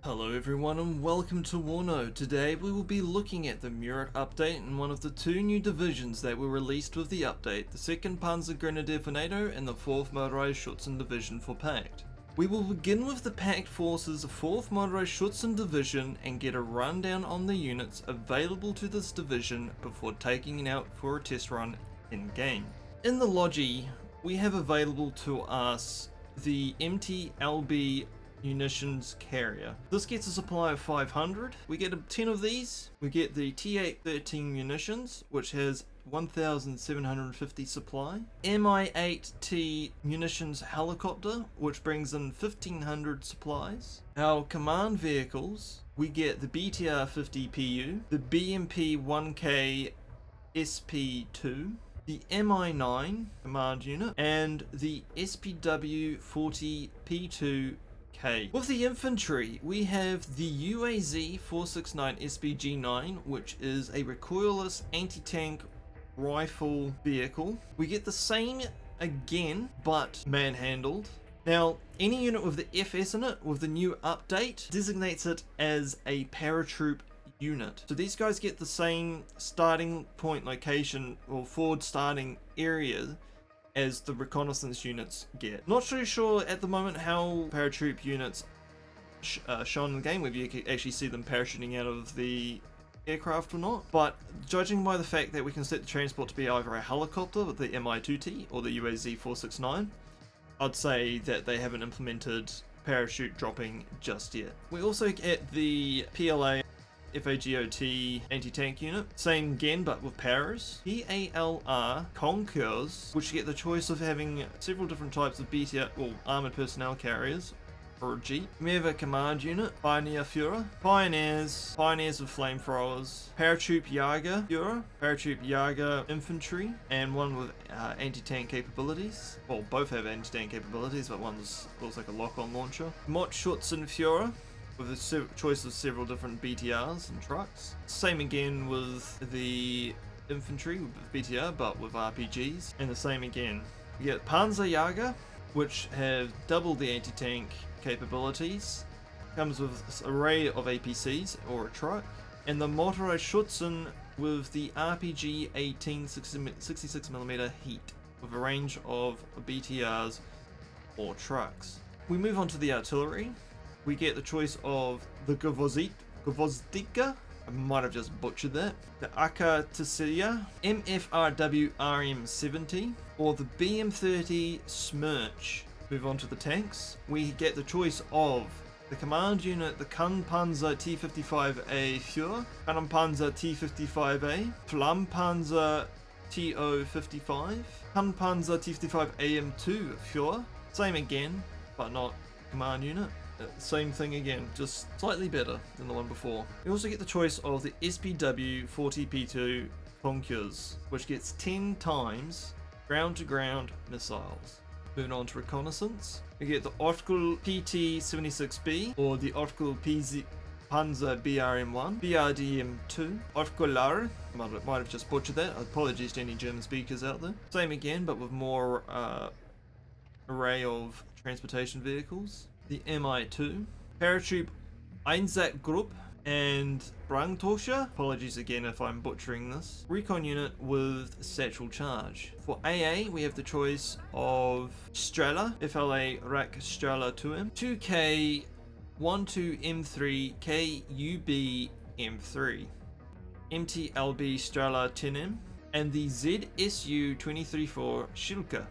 Hello everyone and welcome to WARNO. Today we will be looking at the MURAT update and one of the two new divisions that were released with the update, the 2nd Panzer Grenadier for NATO and the 4th Mot.Shutzen division for PACT. We will begin with the PACT Forces 4th Mot.Schutzen division and get a rundown on the units available to this division before taking it out for a test run in game. In the Logi, we have available to us the MTLB munitions carrier. This gets a supply of 500. We get 10 of these. We get the T813 munitions, which has 1750 supply. Mi-8T munitions helicopter, which brings in 1500 supplies. Our command vehicles, we get the BTR-50 PU, the BMP-1K SP2, the Mi-9 command unit, and the SPW-40 P2 With the infantry, we have the UAZ 469 SPG-9, which is a recoilless anti-tank rifle vehicle. We get the same again, but manhandled. Now, any unit with the FS in it, with the new update, designates it as a paratroop unit. So these guys get the same starting point location or forward starting area as the reconnaissance units get. Not too sure at the moment how paratroop units shown in the game, whether you can actually see them parachuting out of the aircraft or not, but judging by the fact that we can set the transport to be either a helicopter with the Mi-2T or the UAZ 469, I'd say that they haven't implemented parachute dropping just yet. We also get the PLA FAGOT anti-tank unit, same again but with paras. PALR Concours, which you get the choice of having several different types of BTR or armored personnel carriers or a Jeep. We have a command unit, Pioneer Führer, Pioneers with flamethrowers, Paratroop Jager Führer, Paratroop Jager Infantry, and one with anti-tank capabilities. Well, both have anti-tank capabilities, but one looks like a lock-on launcher. Mot.Shutzen Führer, with a choice of several different BTRs and trucks. Same again with the infantry with BTR, but with RPGs. And the same again. We get Panzerjäger, which have double the anti-tank capabilities. Comes with an array of APCs or a truck. And the Mot.Schutzen with the RPG 18 66mm heat, with a range of BTRs or trucks. We move on to the artillery. We get the choice of the Gwozdika, I might have just butchered that, the Akatsiya, MFRW RM70, or the BM30 Smirch. Move on to the tanks. We get the choice of the command unit, the Kampfpanzer T55A Führer, Kampfpanzer T55A, Flammpanzer TO55, Kampfpanzer T55 AM2 Führer, same again, but not command unit. Same thing again, just slightly better than the one before. We also get the choice of the SPW-40P2 Concours, which gets 10 times ground-to-ground missiles. Moving on to reconnaissance, we get the Ortgul PT-76B or the Ortgul Panzer BRM-1, BRDM-2, Ortgular, might have just butchered that, apologies to any German speakers out there. Same again, but with more array of transportation vehicles. The Mi-2, Paratroop Einsatzgruppe, and Brandtoscher, apologies again if I'm butchering this, recon unit with satchel charge. For AA, we have the choice of Strela, FLA Rack Strela 2M, 2K 12M3 KUB M3, MTLB Strela 10M, and the ZSU 234 Schilke.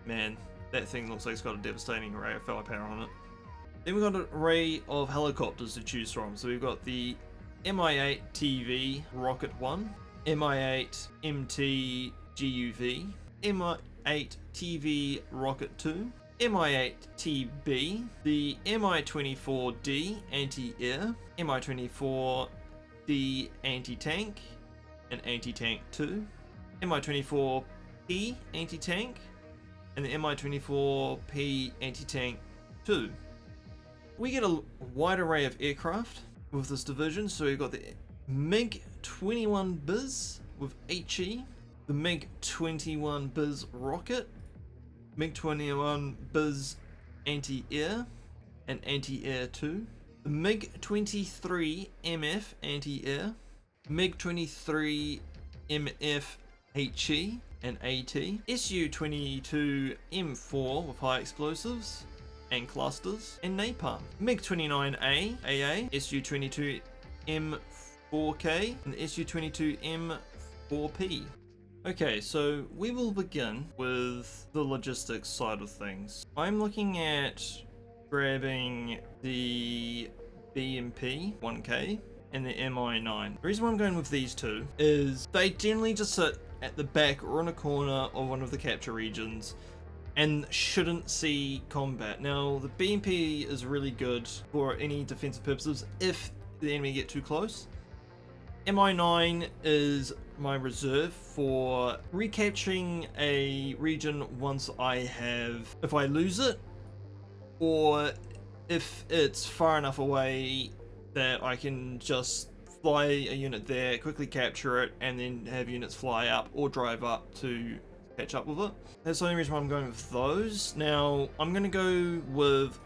Man, that thing looks like it's got a devastating array of firepower on it. Then we've got an array of helicopters to choose from. So we've got the Mi-8 TV Rocket 1, Mi-8 MT GUV, Mi-8 TV Rocket 2, Mi-8 TB, the Mi-24D Anti-Air, Mi-24D Anti-Tank, and Anti-Tank 2, Mi-24P Anti-Tank, and the Mi-24P Anti-Tank 2. We get a wide array of aircraft with this division, so we've got the MiG-21 Biz with HE, the MiG-21 Biz Rocket, MiG-21 Biz Anti-Air, and Anti-Air 2, MiG-23 MF anti-air, MiG-23 MF HE and AT, Su-22 M4 with high explosives and clusters, and napalm, MiG-29A AA, Su-22 M4K, and Su-22 M4P. Okay, so we will begin with the logistics side of things. I'm looking at grabbing the BMP 1K and the MI9. The reason why I'm going with these two is they generally just sit at the back or in a corner of one of the capture regions and shouldn't see combat. Now, the BMP is really good for any defensive purposes if the enemy get too close. MI9 is my reserve for recapturing a region once if I lose it, or if it's far enough away that I can just fly a unit there, quickly capture it, and then have units fly up or drive up to catch up with it. That's the only reason why I'm going with those. Now, I'm going to go with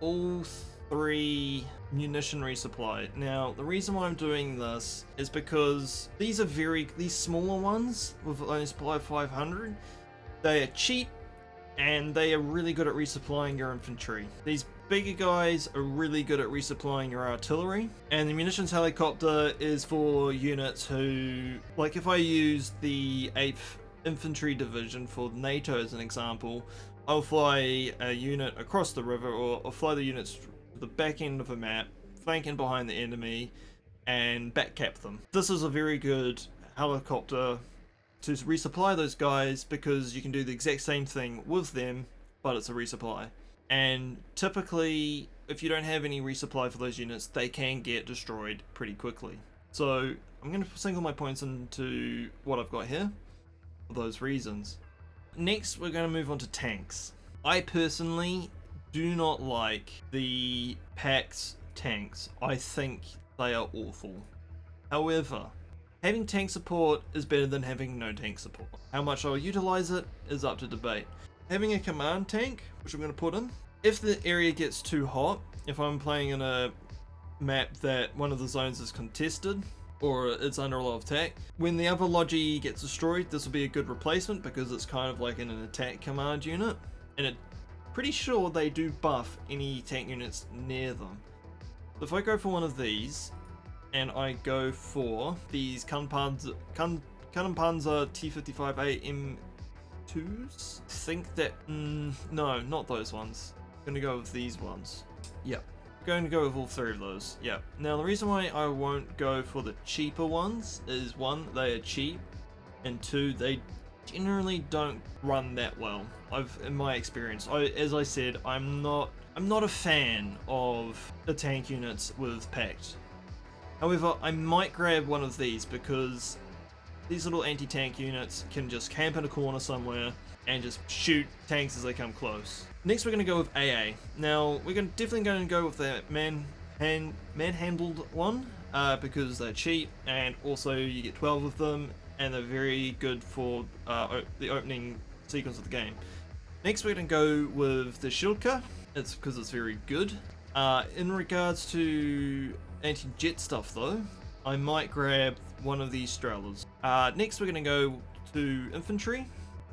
all three munition resupply. Now, the reason why I'm doing this is because these smaller ones with only supply of 500, they are cheap and they are really good at resupplying your infantry. These bigger guys are really good at resupplying your artillery, and the munitions helicopter is for units who, like if I use the 8th Infantry Division for NATO as an example, I'll fly a unit across the river, or I'll fly the units to the back end of a map, flanking behind the enemy, and backcap them. This is a very good helicopter to resupply those guys because you can do the exact same thing with them, but it's a resupply. And typically, if you don't have any resupply for those units, they can get destroyed pretty quickly. So I'm going to single my points into what I've got here for those reasons. Next, we're going to move on to tanks. I personally do not like the PACT tanks. I think they are awful. However, having tank support is better than having no tank support. How much I'll utilize it is up to debate. Having a command tank, which I'm going to put in, if the area gets too hot, if I'm playing in a map that one of the zones is contested or it's under a lot of attack, when the other Logi gets destroyed, this will be a good replacement because it's kind of like an attack command unit, and it's pretty sure they do buff any tank units near them. So if I go for one of these, and I go for these Kampfpanzer T55A M2s, I think that, no, not those ones. I'm going to go with these ones. Yep. I'm going to go with all three of those. Yep. Now, the reason why I won't go for the cheaper ones is, one, they are cheap, and two, they generally don't run that well. In my experience, as I said, I'm not a fan of the tank units with PACT. However, I might grab one of these because these little anti-tank units can just camp in a corner somewhere and just shoot tanks as they come close. Next, we're going to go with AA. Now, we're definitely going to go with the man-handled one because they're cheap, and also you get 12 of them, and they're very good for the opening sequence of the game. Next, we're going to go with the Shilka. It's because it's very good. In regards to anti-jet stuff though, I might grab one of these Strelers. Next, we're going to go to infantry.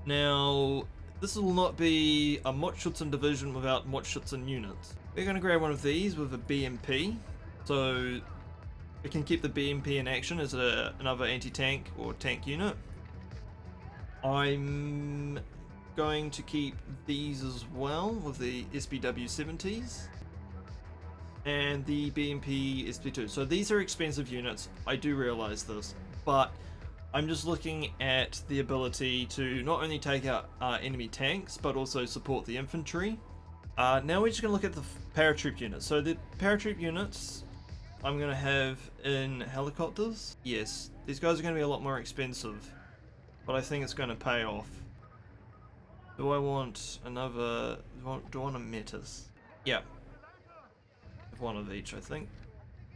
Now, this will not be a Mot.Shutzen division without Mot.Shutzen units. We're going to grab one of these with a BMP, so we can keep the BMP in action as another anti-tank or tank unit. I'm going to keep these as well with the SBW-70s and the BMP SP2. So these are expensive units, I do realize this, but I'm just looking at the ability to not only take out enemy tanks, but also support the infantry. Now we're just going to look at the paratroop units. So the paratroop units I'm going to have in helicopters. Yes, these guys are going to be a lot more expensive, but I think it's going to pay off. Do I want another... do I want a Metis? Yeah. One of each, I think.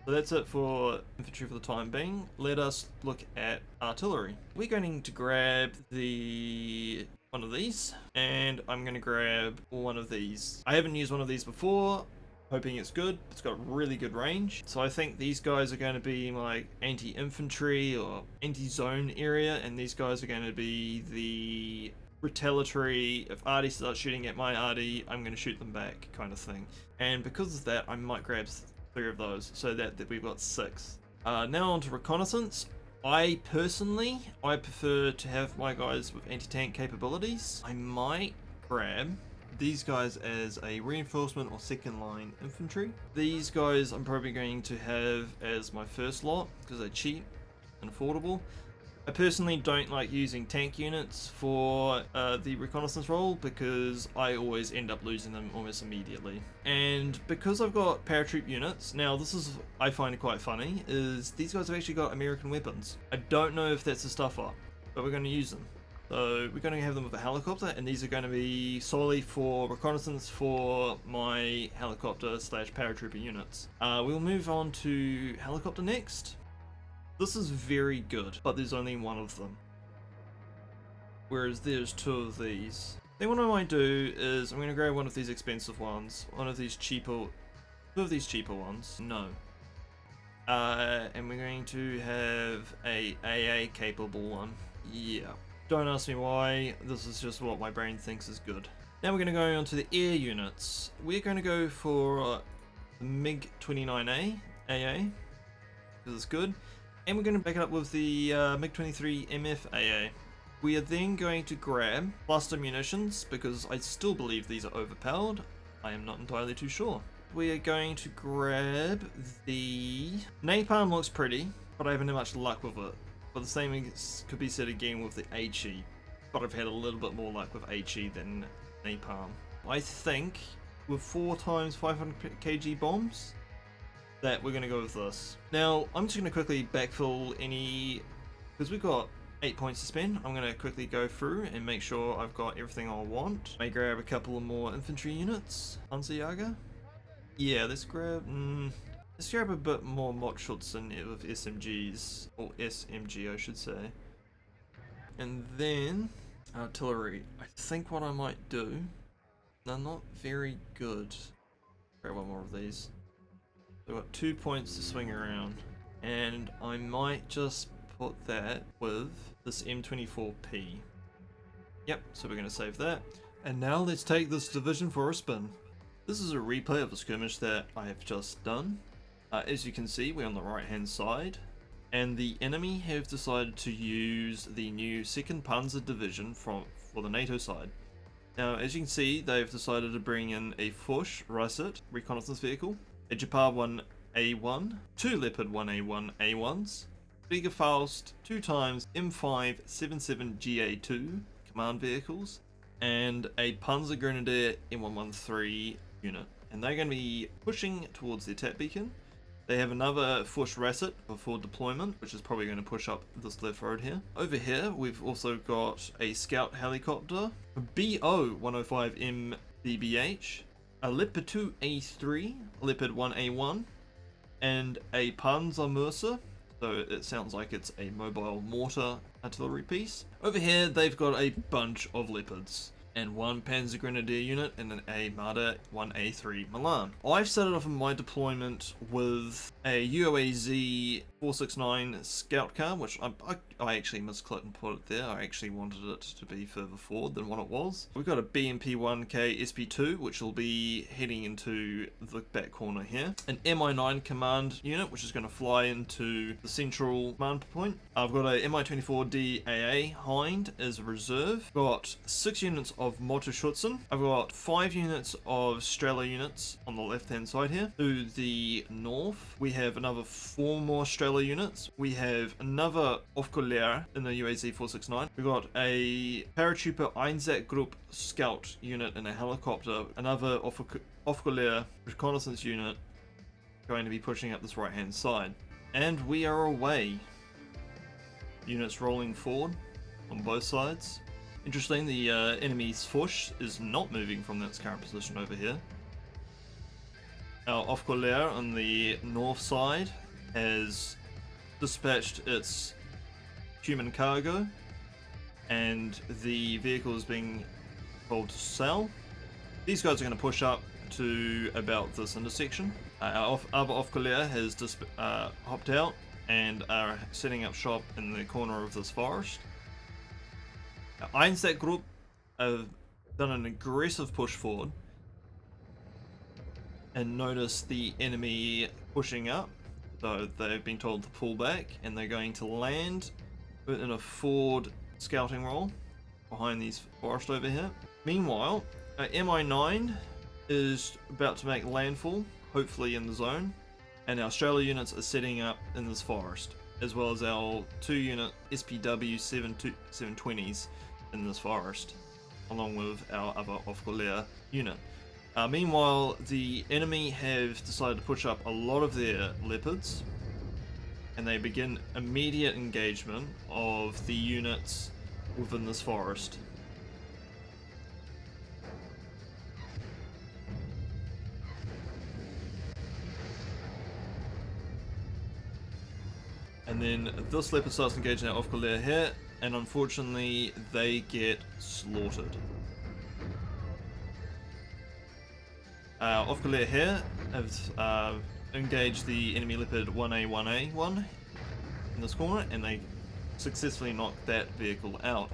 So that's it for infantry for the time being. Let us look at artillery. We're going to grab one of these, and I'm going to grab one of these. I haven't used one of these before, hoping it's good. It's got really good range. So I think these guys are going to be like anti-infantry or anti-zone area, and these guys are going to be the retaliatory. If arty starts shooting at my arty, I'm going to shoot them back kind of thing. And because of that, I might grab 3 of those so that we've got 6. Now on to reconnaissance. I personally, I prefer to have my guys with anti-tank capabilities. I might grab these guys as a reinforcement or second line infantry. These guys I'm probably going to have as my first lot because they're cheap and affordable. I personally don't like using tank units for the reconnaissance role because I always end up losing them almost immediately. And because I've got paratroop units, now this is, I find it quite funny, is these guys have actually got American weapons. I don't know if that's a stuffer, but we're going to use them. So we're going to have them with a helicopter, and these are going to be solely for reconnaissance for my helicopter slash paratrooper units. We'll move on to helicopter next. This is very good, but there's only 1 of them. Whereas there's 2 of these. Then what I might do is I'm going to grab one of these expensive ones, 2 of these cheaper ones. No. And we're going to have a AA capable one. Yeah. Don't ask me why, this is just what my brain thinks is good. Now we're going to go on to the air units. We're going to go for the MiG-29A AA, because it's good. And we're going to back it up with the MiG-23 MFAA. We are then going to grab cluster munitions, because I still believe these are overpowered. I am not entirely too sure. We are going to grab the napalm. Looks pretty, but I haven't had much luck with it. But the same could be said again with the HE, but I've had a little bit more luck with HE than napalm. I think with 4 times 500 kg bombs, that we're going to go with this. Now, I'm just going to quickly backfill any, because we've got 8 points to spend. I'm going to quickly go through and make sure I've got everything I want. I grab a couple of more infantry units. Panzerjäger? Yeah, let's grab a bit more Mot.Shutzen with SMGs, or SMG I should say. And then, artillery. I think what I might do, they're not very good. Grab 1 more of these. I've got 2 points to swing around, and I might just put that with this M24P. Yep, so we're going to save that. And now let's take this division for a spin. This is a replay of a skirmish that I have just done. As you can see, we're on the right hand side, and the enemy have decided to use the new 2nd Panzer Division for the NATO side. Now, as you can see, they've decided to bring in a Fusch Reset reconnaissance vehicle, a Gepard 1A1, 2 Leopard 1A1A1s, Faust 2 times M577 GA2 command vehicles, and a Panzer Grenadier M113 unit. And they're going to be pushing towards the attack beacon. They have another Fusch Reset before deployment, which is probably going to push up this left road here. Over here, we've also got a scout helicopter, a BO-105M BBH, a Leopard 2A3, Leopard 1A1, and a Panzermörser. So it sounds like it's a mobile mortar artillery piece. Over here, they've got a bunch of Leopards, and 1 Panzer Grenadier unit and an Armada 1A3 Milan. I've started off in my deployment with a UAZ 469 scout car, which I actually misclicked and put it there. I actually wanted it to be further forward than what it was. We've got a BMP-1K SP2, which will be heading into the back corner here. An MI9 command unit, which is going to fly into the central command point. I've got a Mi-24D AA Hind as a reserve. Got 6 units of Mot.Shutzen. I've got 5 units of Strela units on the left hand side here. To the north, we have another 4 more Strela units. We have another Aufklärer in the UAZ 469. We've got a Paratrooper Einsatzgruppe scout unit in a helicopter. Another Aufklärer reconnaissance unit going to be pushing up this right hand side. And we are away. Units rolling forward on both sides. Interesting, the enemy's Fusch is not moving from its current position over here. Our Aufklärer on the north side has dispatched its human cargo, and the vehicle is being told to sail. These guys are going to push up to about this intersection. Our other Aufklärer has just hopped out and are setting up shop in the corner of this forest. Our Einsack group have done an aggressive push forward and notice the enemy pushing up, so they've been told to pull back, and they're going to land in a forward scouting role behind these forest over here. Meanwhile, MI9 is about to make landfall, hopefully in the zone, and our Australia units are setting up in this forest, as well as our 2-unit SPW 720s in this forest, along with our other Aufklärer unit. Meanwhile, the enemy have decided to push up a lot of their leopards, and they begin immediate engagement of the units within this forest. And then this leopard starts engaging our Aufklärer here, and unfortunately they get slaughtered. Aufklärer here have engaged the enemy leopard 1A1A1 in this corner, and they successfully knock that vehicle out.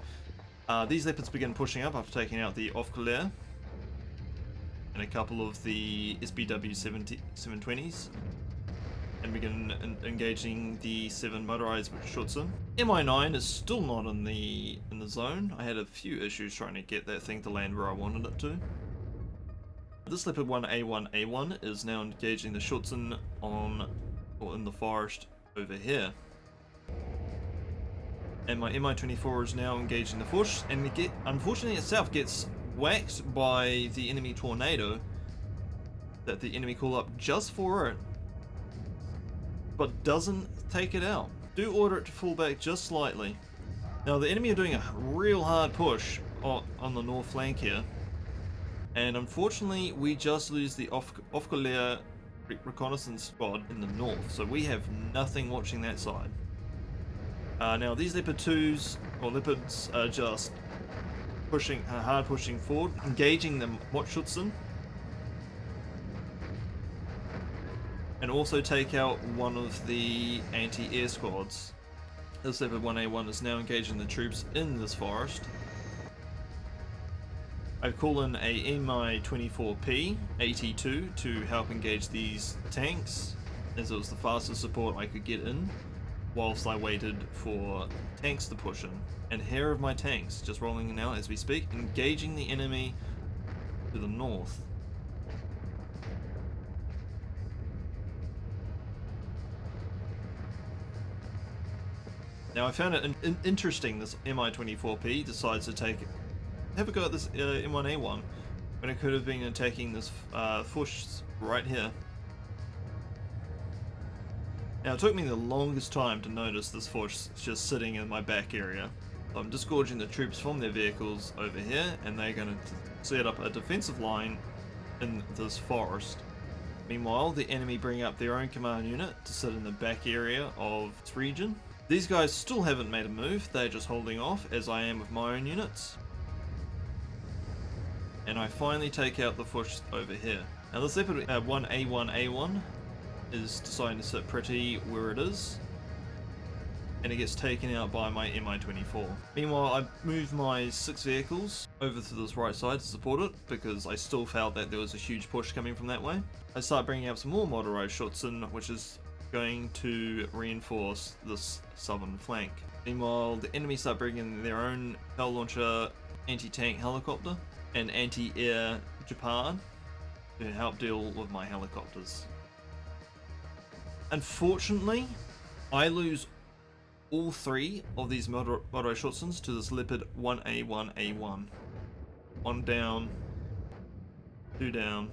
These leopards begin pushing up after taking out the Aufklärer and a couple of the SPW 720s, and begin engaging the 7 motorized Mot.Shutzen. MI9 is still not in the zone. I had a few issues trying to get that thing to land where I wanted it to. This leopard 1A1A1 is now engaging the Schutzen in the forest over here. And my MI24 is now engaging the Fush, and unfortunately itself gets whacked by the enemy tornado that the enemy call up just for it, but doesn't take it out. Do order it to fall back just slightly. Now the enemy are doing a real hard push on the north flank here, and unfortunately we just lose the Aufklärer Reconnaissance squad in the north, so we have nothing watching that side. Now these leopards are just pushing, hard pushing forward, engaging the Mot.Shutzen, and also take out one of the anti-air squads. This leopard 1A1 is now engaging the troops in this forest. I call in a MI24P AT2 to help engage these tanks, as it was the fastest support I could get in whilst I waited for tanks to push in. And here are my tanks, just rolling in now as we speak, engaging the enemy to the north. Now I found it interesting this MI24P decides to have a go at this M1A1 when it could have been attacking this Fush right here. Now it took me the longest time to notice this Fush just sitting in my back area. So I'm disgorging the troops from their vehicles over here, and they're going to set up a defensive line in this forest. Meanwhile, the enemy bring up their own command unit to sit in the back area of this region. These guys still haven't made a move, they're just holding off, as I am with my own units. And I finally take out the Fush over here. Now this leopard 1A1A1 is deciding to sit pretty where it is, and it gets taken out by my MI24. Meanwhile, I moved my 6 vehicles over to this right side to support it, because I still felt that there was a huge push coming from that way. I start bringing up some more motorized Schutzen, which is going to reinforce this southern flank. Meanwhile, the enemy start bringing their own Hell Launcher anti-tank helicopter and anti-air Japan to help deal with my helicopters. Unfortunately, I lose all 3 of these motorized Schutzens to this Leopard 1A1A1. 1 down, 2 down,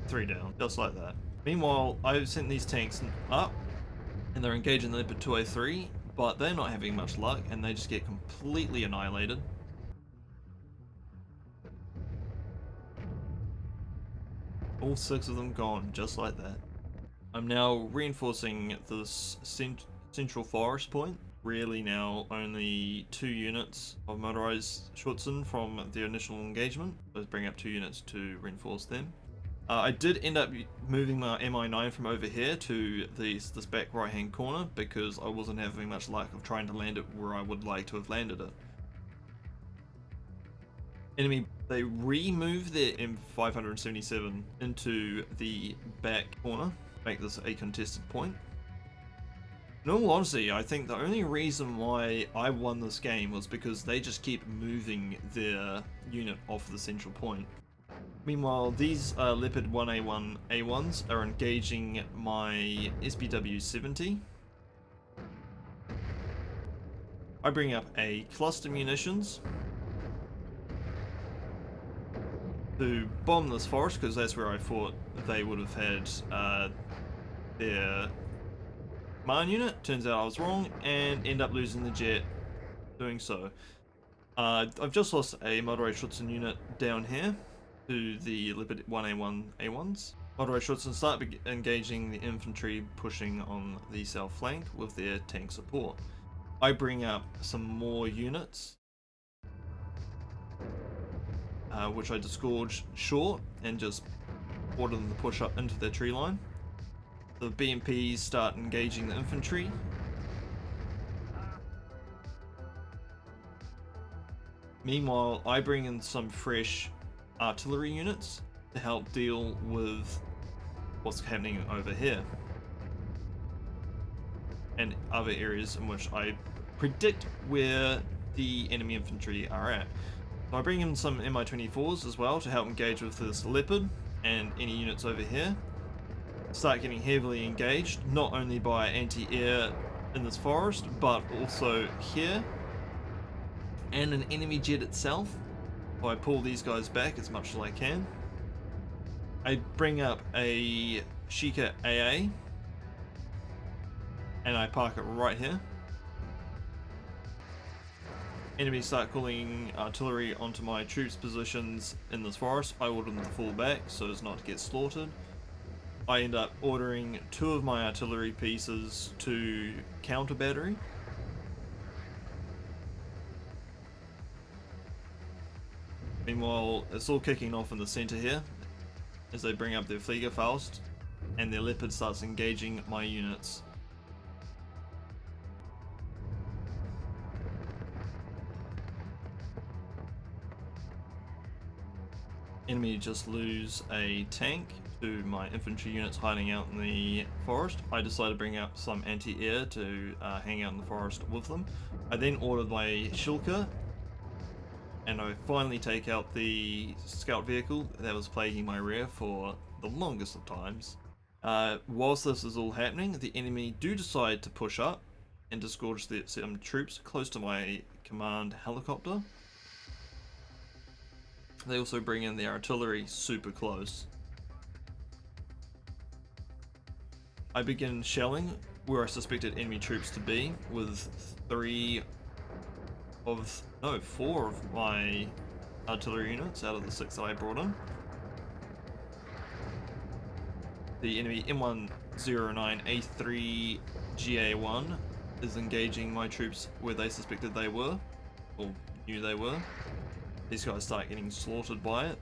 3 down, just like that. Meanwhile, I've sent these tanks up, and they're engaging the Leopard 2A3, but they're not having much luck, and they just get completely annihilated. All 6 of them gone, just like that. I'm now reinforcing this central forest point. Really now only 2 units of motorized Schutzen from the initial engagement. Let's bring up 2 units to reinforce them. I did end up moving my MI9 from over here to this back right hand corner because I wasn't having much luck of trying to land it where I would like to have landed it. Enemy, they re-move their M577 into the back corner, make this a contested point. In all honesty, I think the only reason why I won this game was because they just keep moving their unit off the central point. Meanwhile, these Leopard 1A1A1s are engaging my SPW-70. I bring up a cluster munitions to bomb this forest because that's where I thought they would have had their command unit. Turns out I was wrong and end up losing the jet doing so. I've just lost a Mot.Shutzen unit down here to the Leopard 1A1A1s. Mot.Shutzen start engaging the infantry pushing on the south flank with their tank support. I bring up some more units, which I disgorge short and just order them to push up into their tree line. The BMPs start engaging the infantry. Meanwhile, I bring in some fresh artillery units to help deal with what's happening over here and other areas in which I predict where the enemy infantry are at. So I bring in some Mi-24s as well to help engage with this Leopard and any units over here. Start getting heavily engaged, not only by anti-air in this forest, but also here, and an enemy jet itself. So I pull these guys back as much as I can. I bring up a Sheikah AA, and I park it right here. Enemies start calling artillery onto my troops' positions in this forest. I order them to fall back so as not to get slaughtered. I end up ordering 2 of my artillery pieces to counter battery. Meanwhile, it's all kicking off in the center here as they bring up their Fliegerfaust and their Leopard starts engaging my units. Enemy just lose a tank to my infantry units hiding out in the forest. I decide to bring up some anti-air to hang out in the forest with them. I then order my Shilka, and I finally take out the scout vehicle that was plaguing my rear for the longest of times. Whilst this is all happening, the enemy do decide to push up and disgorge some troops close to my command helicopter. They also bring in the artillery super close. I begin shelling where I suspected enemy troops to be with 4 of my artillery units out of the 6 that I brought in. The enemy M109A3 GA1 is engaging my troops where they suspected they were, or knew they were. These guys start getting slaughtered by it.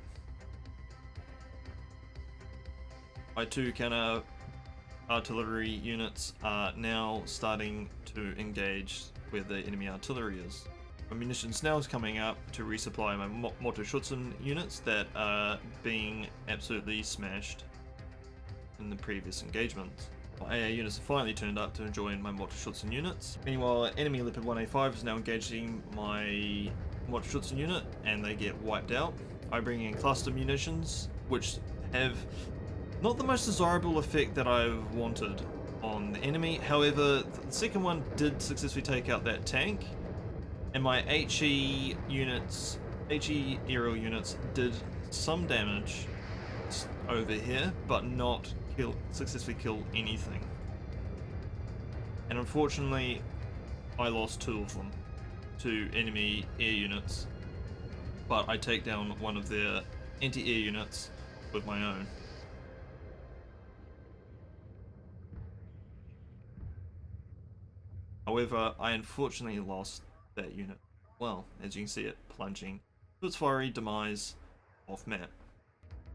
My 2 counter artillery units are now starting to engage where the enemy artillery is. My munitions now is coming up to resupply my Mot.Shutzen units that are being absolutely smashed in the previous engagements. My AA units have finally turned up to join my Mot.Shutzen units. Meanwhile, enemy Leopard 1A5 is now engaging my Mot.Shutzen unit and they get wiped out. I bring in cluster munitions, which have not the most desirable effect that I've wanted on the enemy. However, the second one did successfully take out that tank, and my HE aerial units did some damage over here, but not successfully kill anything. And unfortunately, I lost 2 of them to enemy air units, but I take down one of their anti-air units with my own. However, I unfortunately lost that unit. Well, as you can see it plunging to its fiery demise off map.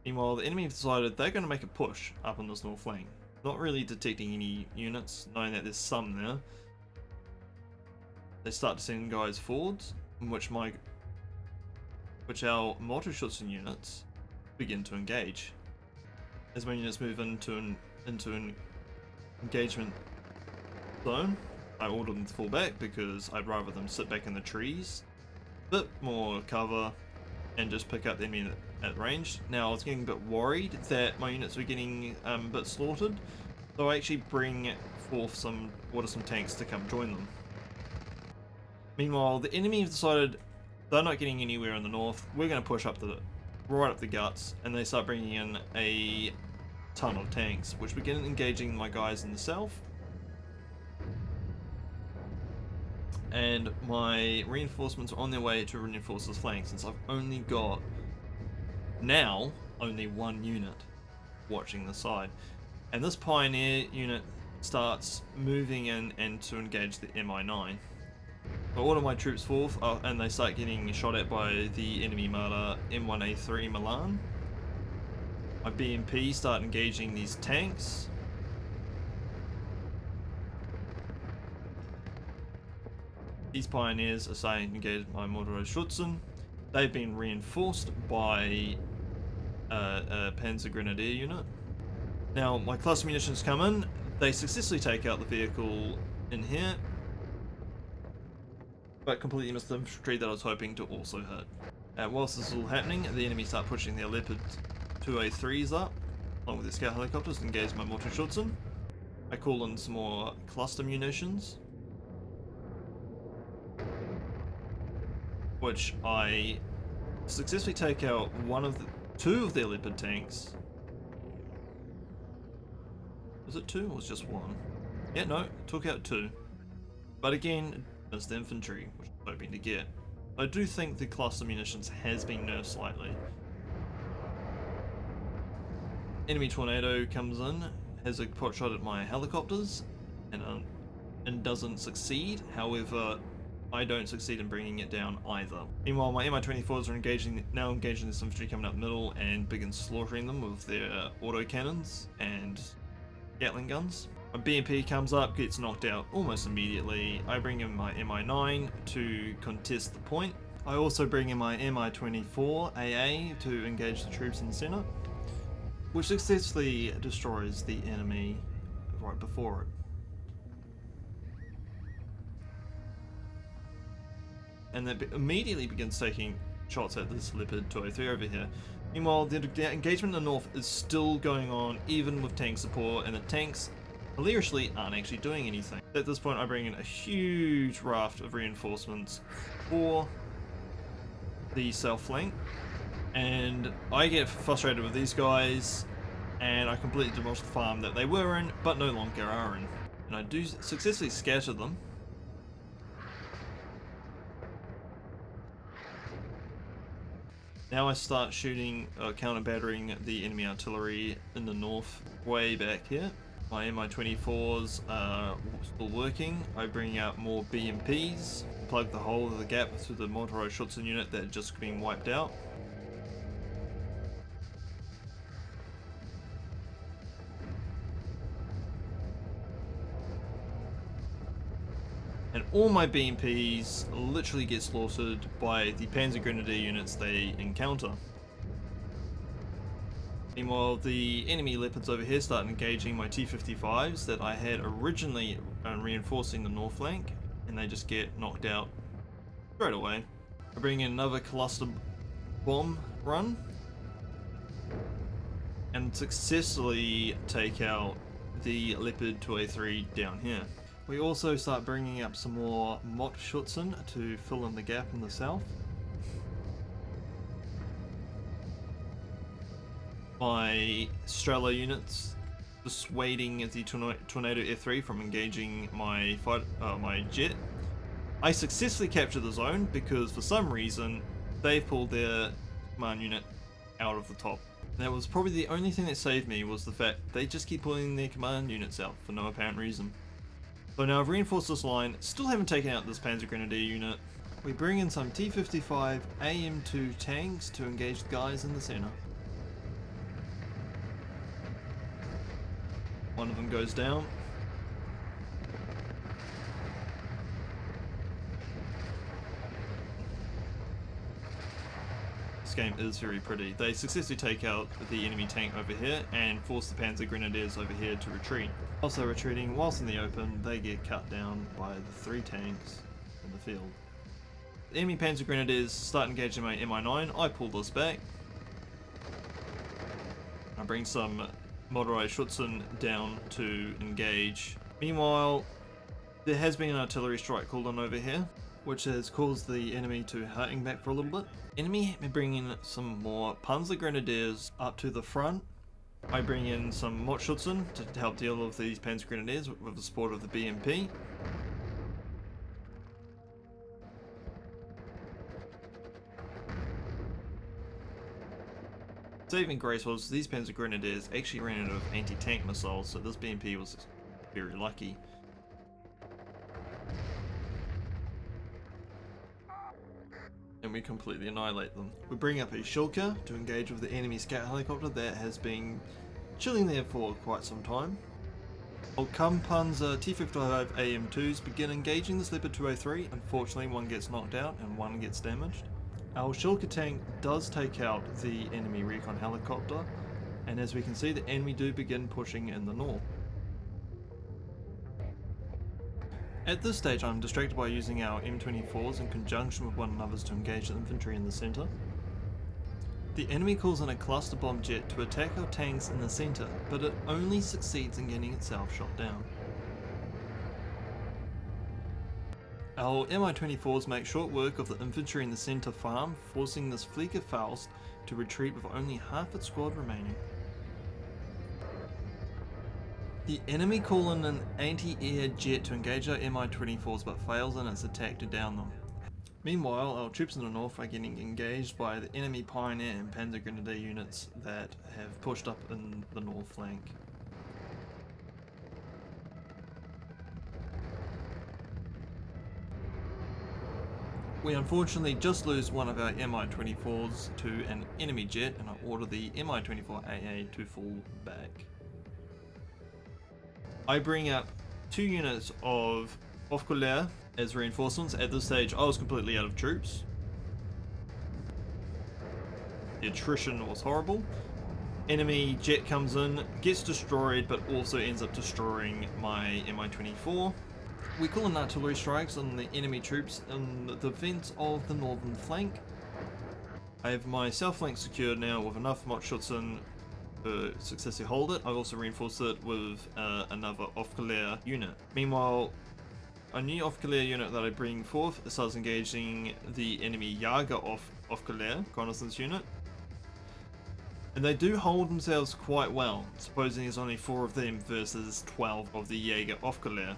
Meanwhile, the enemy have decided they're going to make a push up on this north flank. Not really detecting any units, knowing that there's some there. They start to send guys forwards, in which our Mot.Shutzen units begin to engage. As my units move into an engagement zone, I order them to fall back because I'd rather them sit back in the trees, bit more cover, and just pick up the enemy at range. Now I was getting a bit worried that my units were getting a bit slaughtered, so I actually bring forth some tanks to come join them. Meanwhile, the enemy have decided they're not getting anywhere in the north. We're going to push up right up the guts, and they start bringing in a ton of tanks, which begin engaging my guys in the south. And my reinforcements are on their way to reinforce this flank, since I've only got now only one unit watching the side. And this pioneer unit starts moving in and to engage the MI9. I order my troops forth, and they start getting shot at by the enemy Marder M1A3 Milan. My BMP start engaging these tanks. These pioneers are starting to engage my Mot.Shutzen. They've been reinforced by a Panzer Grenadier unit. Now my cluster munitions come in, they successfully take out the vehicle in here, but completely missed the infantry that I was hoping to also hit. And whilst this is all happening, the enemy start pushing their Leopard 2A3s up, along with their scout helicopters, to engage my Mot.Shutzen. I call in some more cluster munitions, which I successfully take out two of their Leopard tanks. Was it two or was it just one? Yeah, no, took out two. But again, it's the infantry, which I'm hoping to get. I do think the cluster munitions has been nerfed slightly. Enemy tornado comes in, has a pot shot at my helicopters, and doesn't succeed. However, I don't succeed in bringing it down either. Meanwhile, my Mi-24s are now engaging this infantry coming up middle and begin slaughtering them with their autocannons and Gatling guns. My BMP comes up, gets knocked out almost immediately. I bring in my Mi-9 to contest the point. I also bring in my Mi-24 AA to engage the troops in the center, which successfully destroys the enemy right before it. And then immediately begins taking shots at this Leopard 203 over here. Meanwhile, the engagement in the north is still going on, even with tank support, and the tanks hilariously aren't actually doing anything. At this point, I bring in a huge raft of reinforcements for the south flank, and I get frustrated with these guys, and I completely demolish the farm that they were in, but no longer are in. And I do successfully scatter them. Now I start shooting, counter-battering the enemy artillery in the north, way back here. My Mi-24s are still working. I bring out more BMPs, plug the hole of the gap through the Mot.Shutzen unit that had just been wiped out. And all my BMPs literally get slaughtered by the Panzer Grenadier units they encounter. Meanwhile, the enemy Leopards over here start engaging my T-55s that I had originally reinforcing the north flank, and they just get knocked out straight away. I bring in another cluster bomb run, and successfully take out the Leopard 2A3 down here. We also start bringing up some more Mot.Shutzen to fill in the gap in the south. My Strela units dissuading the Tornado F3 from engaging my jet. I successfully capture the zone because for some reason they've pulled their command unit out of the top. That was probably the only thing that saved me, was the fact they just keep pulling their command units out for no apparent reason. So now I've reinforced this line, still haven't taken out this Panzer Grenadier unit. We bring in some T-55 AM2 tanks to engage the guys in the center. One of them goes down. This game is very pretty. They successfully take out the enemy tank over here and force the Panzer Grenadiers over here to retreat. Also retreating, whilst in the open, they get cut down by the 3 tanks in the field. The enemy Panzer Grenadiers start engaging my Mi-9. I pull this back. I bring some Mot.Shutzen down to engage. Meanwhile, there has been an artillery strike called on over here, which has caused the enemy to hang back for a little bit. Enemy bring in some more Panzer Grenadiers up to the front. I bring in some Mot.Shutzen to help deal with these Panzer Grenadiers with the support of the BMP. Saving grace was these Panzer Grenadiers actually ran out of anti-tank missiles, so this BMP was very lucky. And we completely annihilate them. We bring up a Shilka to engage with the enemy scout helicopter that has been chilling there for quite some time. Our Kampfpanzer T-55 AM2s begin engaging this Leopard 203. Unfortunately, one gets knocked out and one gets damaged. Our Shilka tank does take out the enemy recon helicopter, and as we can see, the enemy do begin pushing in the north. At this stage, I'm distracted by using our M24s in conjunction with one another to engage the infantry in the centre. The enemy calls in a cluster bomb jet to attack our tanks in the centre, but it only succeeds in getting itself shot down. Our Mi-24s make short work of the infantry in the centre farm, forcing this Flieger Faust to retreat with only half its squad remaining. The enemy call in an anti-air jet to engage our Mi-24s but fails in its attack to down them. Meanwhile, our troops in the north are getting engaged by the enemy Pioneer and Panzer Grenadier units that have pushed up in the north flank. We unfortunately just lose one of our Mi-24s to an enemy jet, and I order the Mi-24AA to fall back. I bring up 2 units of Aufklärer as reinforcements. At this stage I was completely out of troops. The attrition was horrible. Enemy jet comes in, gets destroyed, but also ends up destroying my Mi-24. We call in artillery strikes on the enemy troops in the defense of the northern flank. I have my south flank secured now with enough Mot.Shutzen to successfully hold it. I've also reinforced it with another Aufklärer unit. Meanwhile, a new Aufklärer unit that I bring forth starts engaging the enemy Jager Aufklärer Reconnaissance unit. And they do hold themselves quite well, supposing there's only 4 of them versus 12 of the Jager Aufklärer.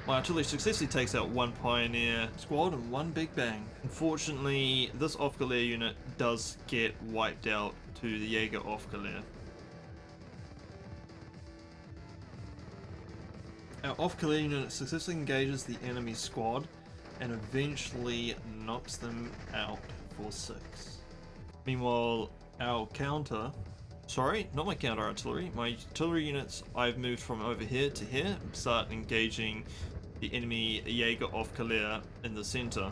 My artillery successfully takes out 1 Pioneer squad and 1 Big Bang. Unfortunately, this Aufklärer unit does get wiped out to the Jager Aufklärer. Our Aufklärer unit successfully engages the enemy squad and eventually knocks them out for 6. Meanwhile, our counter, sorry, not my counter artillery, my artillery units, I've moved from over here to here and start engaging the enemy Jager Aufklärer in the center.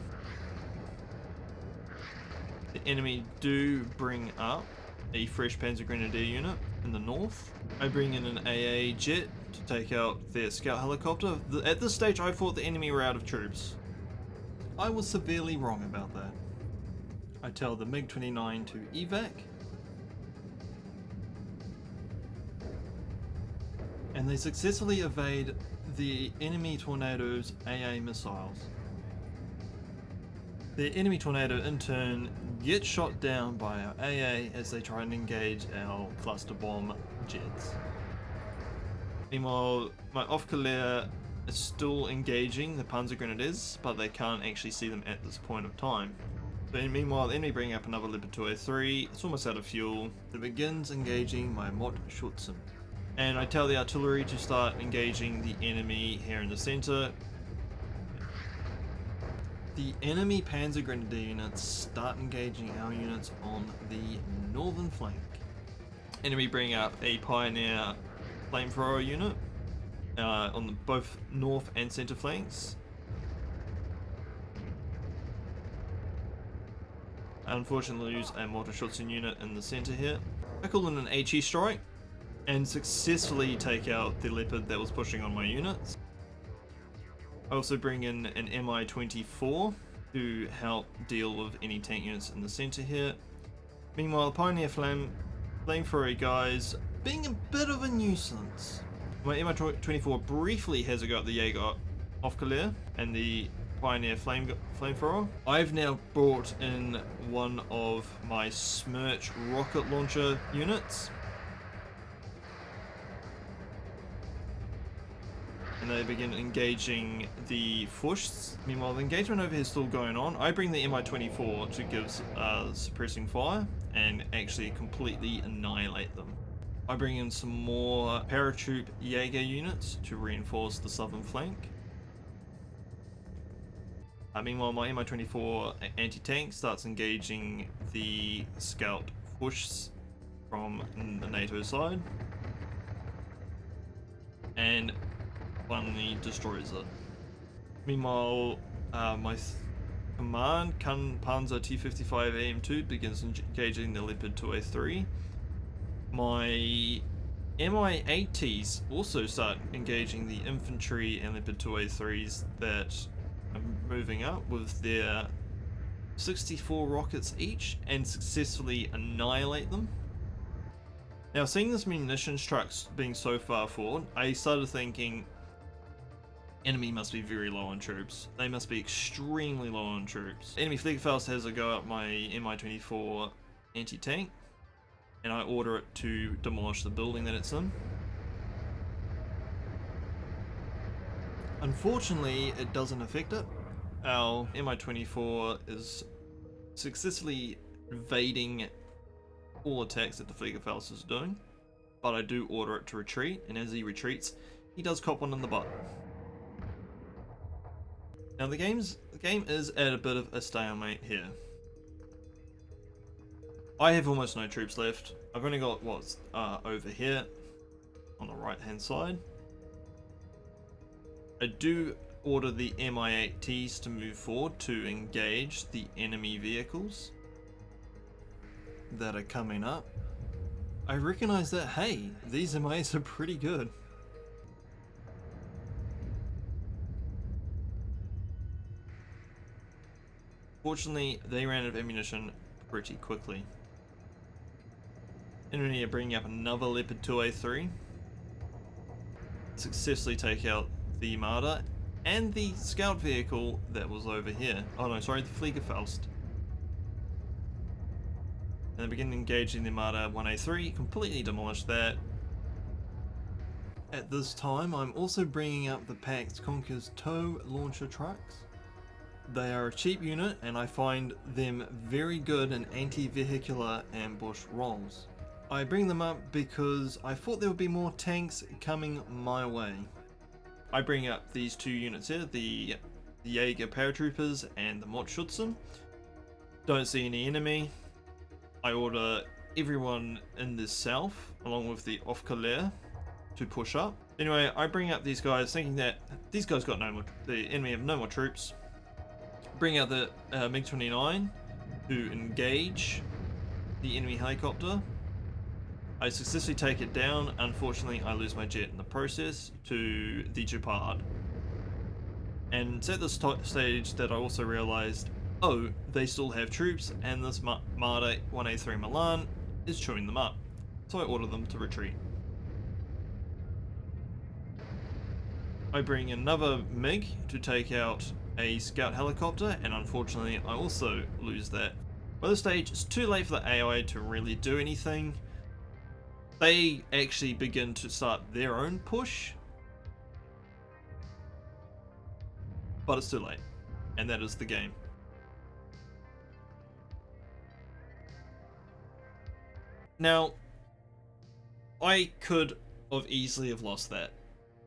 The enemy do bring up a fresh Panzer Grenadier unit in the north. I bring in an AA jet to take out their scout helicopter. At this stage I thought the enemy were out of troops. I was severely wrong about that. I tell the MiG-29 to evac, and they successfully evade the enemy Tornado's AA missiles. The enemy Tornado in turn gets shot down by our AA as they try and engage our cluster bomb jets. Meanwhile, my Aufklärer is still engaging the Panzer Grenadiers, but they can't actually see them at this point of time. But meanwhile, the enemy bring up another Leopard 203, it's almost out of fuel. It begins engaging my Mot.Shutzen. And I tell the artillery to start engaging the enemy here in the center. The enemy Panzer Grenadier units start engaging our units on the northern flank. Enemy bring up a Pioneer flamethrower unit on the both north and center flanks. I unfortunately lose a Mot.Shutzen unit in the center here. I call in an HE strike and successfully take out the leopard that was pushing on my units. I also bring in an Mi-24 to help deal with any tank units in the center here. Meanwhile, the Pioneer flamethrower guys being a bit of a nuisance. My Mi-24 briefly has a go at the Jaeger Aufklärer and the Pioneer flamethrower. I've now brought in one of my Smirch rocket launcher units, and they begin engaging the Fushs. Meanwhile, the engagement over here is still going on. I bring the Mi-24 to give suppressing fire and actually completely annihilate them. I bring in some more Paratroop Jaeger units to reinforce the southern flank. Meanwhile, my Mi-24 anti-tank starts engaging the Scout Fushs from the NATO side, and finally destroys it. Meanwhile, my command Panzer T-55 AM2 begins engaging the Leopard 2A3. My Mi-80s also start engaging the infantry and Leopard 2A3s that are moving up with their 64 rockets each and successfully annihilate them. Now, seeing this munitions trucks being so far forward, I started thinking enemy must be very low on troops. They must be extremely low on troops. Enemy Fliegerfaust has a go at my Mi-24 anti-tank, and I order it to demolish the building that it's in. Unfortunately, it doesn't affect it. Our Mi-24 is successfully evading all attacks that the Fliegerfaust is doing, but I do order it to retreat, and as he retreats, he does cop one in the butt. Now the game is at a bit of a stalemate here. I have almost no troops left. I've only got what's over here on the right hand side. I do order the Mi-8Ts to move forward to engage the enemy vehicles that are coming up. I recognize that, hey, these MIs are pretty good. Fortunately, they ran out of ammunition pretty quickly. Enemy are bringing up another Leopard 2A3. Successfully take out the Marder and the scout vehicle that was over here. Oh no, sorry, the Fliegerfaust. And they begin engaging the Marder 1A3, completely demolish that. At this time, I'm also bringing up the PACT Conquer's tow launcher trucks. They are a cheap unit, and I find them very good in anti-vehicular ambush roles. I bring them up because I thought there would be more tanks coming my way. I bring up these two units here, the Jaeger paratroopers and the Mot.Shutzen. Don't see any enemy. I order everyone in the south, along with the Aufklärer, to push up. Anyway, I bring up these guys thinking that these guys got no more, the enemy have no more troops. Bring out the MiG-29 to engage the enemy helicopter. I successfully take it down. Unfortunately, I lose my jet in the process to the Gepard. And it's at this stage that I also realized, oh, they still have troops, and this Marder 1A3 Milan is chewing them up. So I order them to retreat. I bring another MiG to take out a scout helicopter, and unfortunately I also lose that. By this stage, it's too late for the AI to really do anything. They actually begin to start their own push, but it's too late, and that is the game. Now, I could have easily have lost that.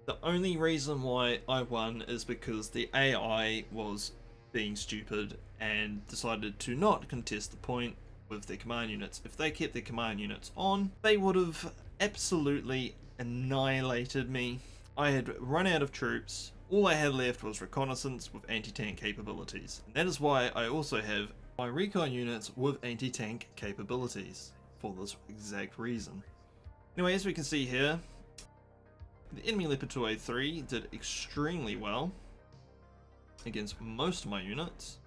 The only reason why I won is because the AI was being stupid and decided to not contest the point with their command units. If they kept their command units on, they would have absolutely annihilated me. I had run out of troops. All I had left was reconnaissance with anti-tank capabilities. And that is why I also have my recon units with anti-tank capabilities, for this exact reason. Anyway, as we can see here, the enemy Leopard 2A3 did extremely well against most of my units.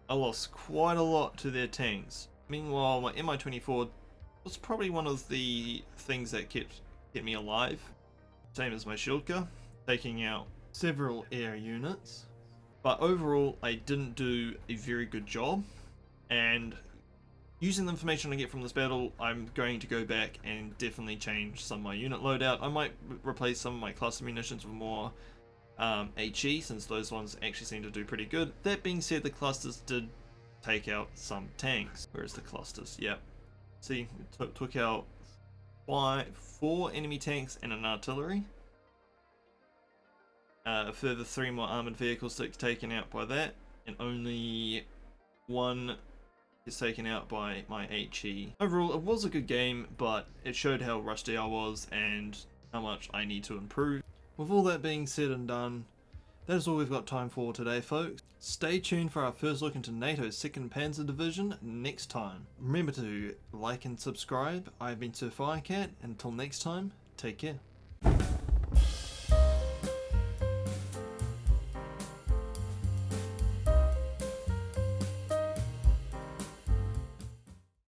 I lost quite a lot to their tanks. Meanwhile, my Mi-24 was probably one of the things that kept me alive. Same as my Shilka, taking out several air units. But overall, I didn't do a very good job. And using the information I get from this battle, I'm going to go back and definitely change some of my unit loadout. I might replace some of my cluster munitions with more HE, since those ones actually seem to do pretty good. That being said, the clusters did take out some tanks. Where's the clusters? Yep. See, we took out 4 enemy tanks and an artillery. A further 3 more armored vehicles taken out by that, and only 1 is taken out by my HE. Overall, it was a good game, but it showed how rusty I was and how much I need to improve. With all that being said and done, that is all we've got time for today, folks. Stay tuned for our first look into NATO's 2nd Panzer Division next time. Remember to like and subscribe. I've been Sir Firecat. Until next time, take care.